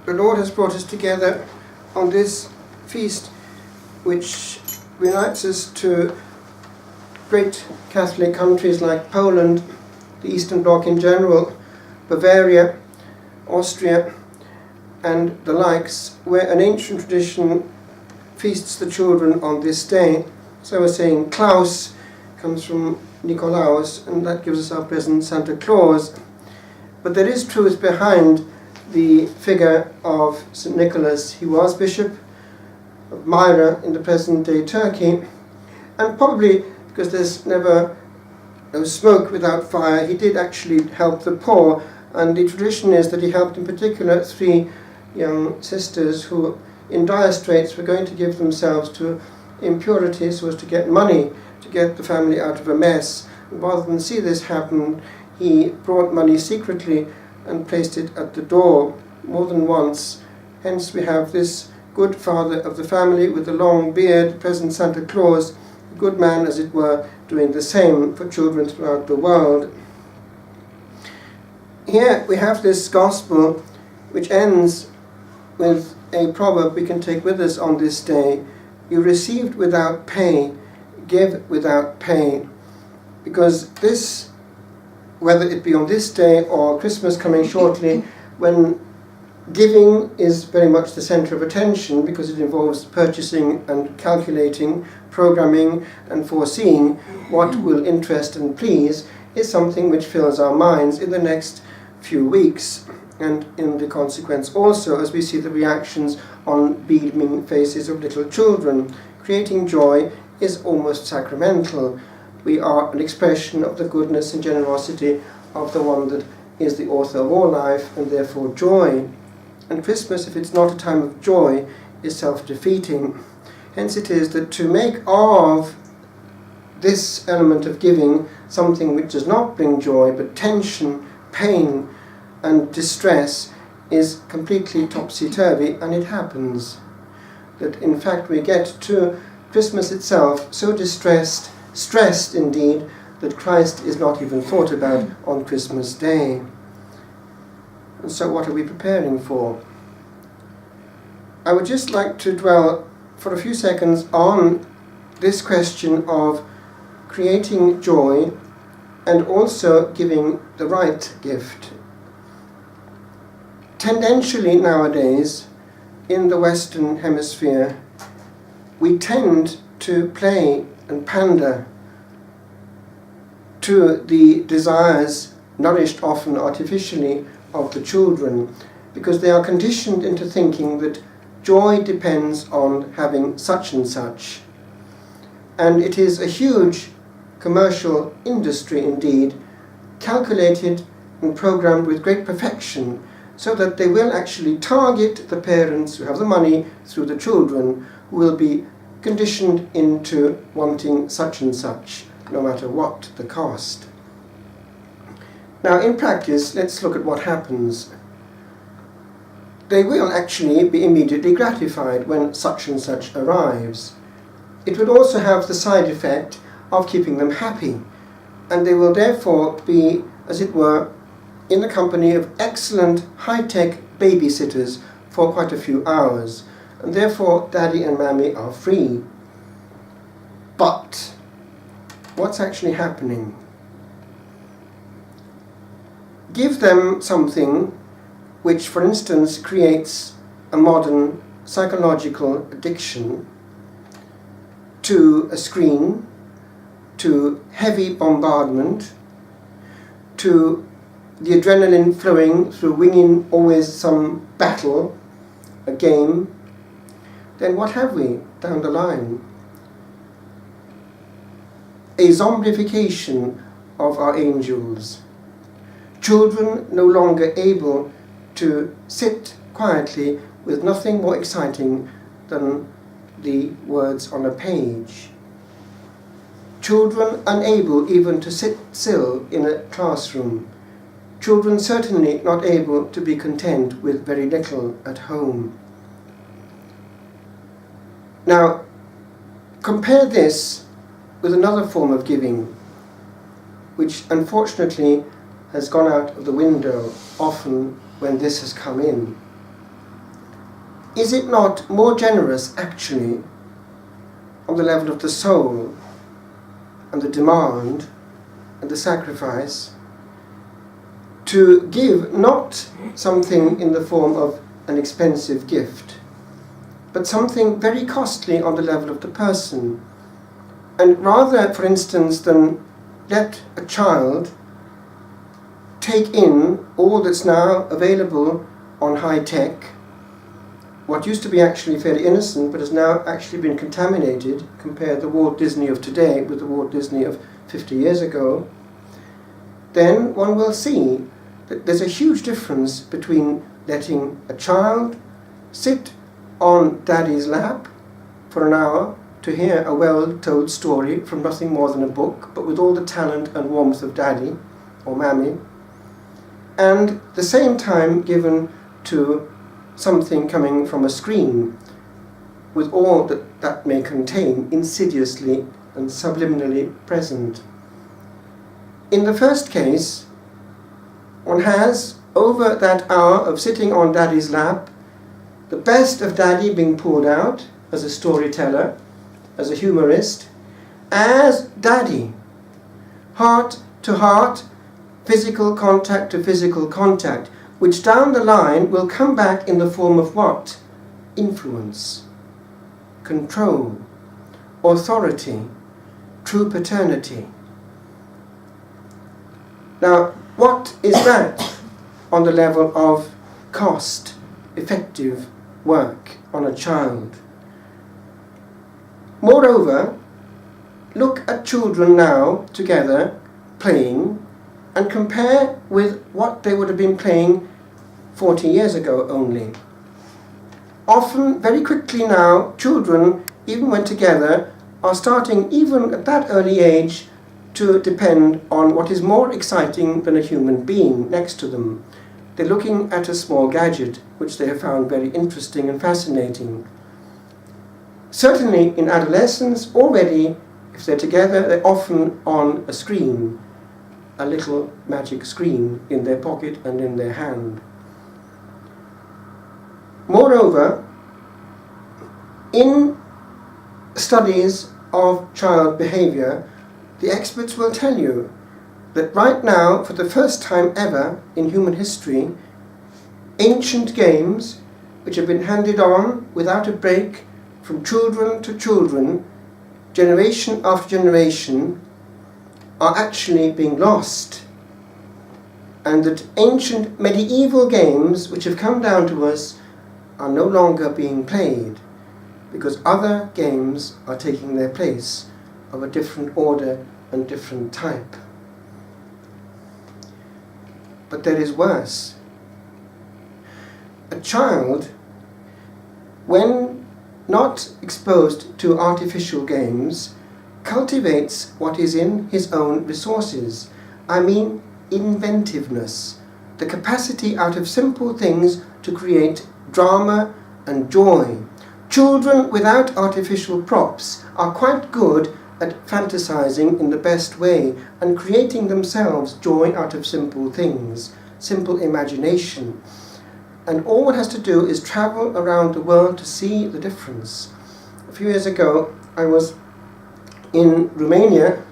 the Lord has brought us together on this feast, which unites us to great Catholic countries like Poland, the Eastern Bloc in general, Bavaria, Austria, and the likes, where an ancient tradition feasts the children on this day. So I was saying Claus comes from Nikolaus, and that gives us our present Santa Claus. But there is truth behind the figure of St. Nicholas. He was Bishop of Myra in the present-day Turkey, and probably because there's never no smoke without fire, he did actually help the poor, and the tradition is that he helped in particular 3 young sisters who in dire straits were going to give themselves to impurity so as to get money to get the family out of a mess. And rather than see this happen, he brought money secretly and placed it at the door more than once. Hence we have this good father of the family with a long beard, present Santa Claus, a good man as it were, doing the same for children throughout the world. Here we have this gospel which ends with a proverb we can take with us on this day: you received without pay, give without pay. Because this, whether it be on this day or Christmas coming shortly, when giving is very much the centre of attention because it involves purchasing and calculating, programming and foreseeing what will interest and please, is something which fills our minds in the next few weeks, and in the consequence also as we see the reactions on beaming faces of little children. Creating joy is almost sacramental. We are an expression of the goodness and generosity of the one that is the author of all life, and therefore joy. And Christmas, if it's not a time of joy, is self-defeating. Hence it is that to make of this element of giving something which does not bring joy, but tension, pain, and distress, is completely topsy-turvy, and it happens that in fact we get to Christmas itself so distressed, stressed indeed, that Christ is not even thought about on Christmas Day. And so what are we preparing for? I would just like to dwell for a few seconds on this question of creating joy and also giving the right gift. Tendentially nowadays, in the Western Hemisphere, we tend to play and pander to the desires, nourished often artificially, of the children, because they are conditioned into thinking that joy depends on having such and such. And it is a huge commercial industry indeed, calculated and programmed with great perfection, so that they will actually target the parents who have the money through the children, who will be conditioned into wanting such and such, no matter what the cost. Now in practice, let's look at what happens. They will actually be immediately gratified when such and such arrives. It would also have the side effect of keeping them happy, and they will therefore be, as it were, in the company of excellent high-tech babysitters for quite a few hours, and therefore daddy and mammy are free. But what's actually happening? Give them something which, for instance, creates a modern psychological addiction to a screen, to heavy bombardment, to the adrenaline flowing through winning always some battle, a game, then what have we down the line? A zombification of our angels. Children no longer able to sit quietly with nothing more exciting than the words on a page. Children unable even to sit still in a classroom. Children certainly not able to be content with very little at home. Now, compare this with another form of giving, which unfortunately has gone out of the window often when this has come in. is it not more generous actually on the level of the soul and the demand and the sacrifice to give not something in the form of an expensive gift, but something very costly on the level of the person? And rather, for instance, than let a child take in all that's now available on high tech, what used to be actually fairly innocent but has now actually been contaminated, compare the Walt Disney of today with the Walt Disney of 50 years ago, then one will see that there's a huge difference between letting a child sit on daddy's lap for an hour to hear a well-told story from nothing more than a book, but with all the talent and warmth of daddy or mammy, and the same time given to something coming from a screen with all that that may contain insidiously and subliminally present. In the first case, one has, over that hour of sitting on daddy's lap, the best of daddy being pulled out as a storyteller, as a humorist, as daddy, heart to heart, physical contact to physical contact, which down the line will come back in the form of what? Influence, control, authority, true paternity. Now, what is that on the level of cost, effective work on a child? Moreover, look at children now together playing and compare with what they would have been playing 40 years ago only. Often, very quickly now, children, even when together, are starting, even at that early age, to depend on what is more exciting than a human being next to them. They're looking at a small gadget, which they have found very interesting and fascinating. Certainly in adolescence, already, if they're together, they're often on a screen, a little magic screen in their pocket and in their hand. Moreover, in studies of child behavior, the experts will tell you that right now, for the first time ever in human history, ancient games which have been handed on without a break from children to children, generation after generation, are actually being lost, and that ancient medieval games which have come down to us are no longer being played because other games are taking their place of a different order and different type. But there is worse. A child, when not exposed to artificial games, cultivates what is in his own resources. I mean inventiveness, the capacity out of simple things to create drama and joy. Children without artificial props are quite good at fantasizing in the best way and creating themselves joy out of simple things, simple imagination. And all one has to do is travel around the world to see the difference. A few years ago, I was in Romania,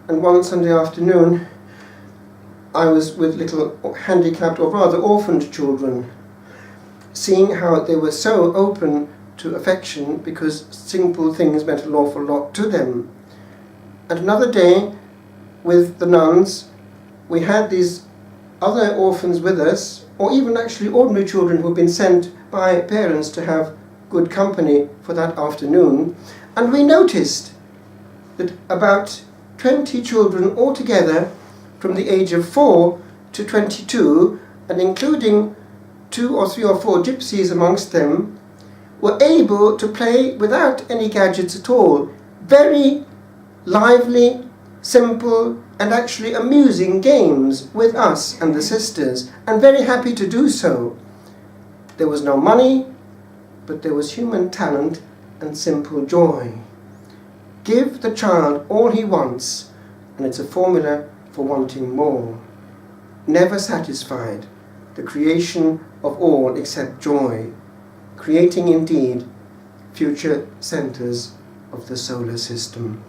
and one Sunday afternoon I was with little handicapped or rather orphaned children, seeing how they were so open to affection because simple things meant an awful lot to them. And another day with the nuns, we had these other orphans with us, or even actually ordinary children who had been sent by parents to have good company for that afternoon, and we noticed that about 20 children altogether from the age of 4 to 22, and including 2 or 3 or 4 gypsies amongst them, were able to play without any gadgets at all. Very lively, simple, and actually amusing games with us and the sisters, and very happy to do so. There was no money, but there was human talent and simple joy. Give the child all he wants, and it's a formula for wanting more. Never satisfied, the creation of all except joy. creating indeed future centers of the solar system.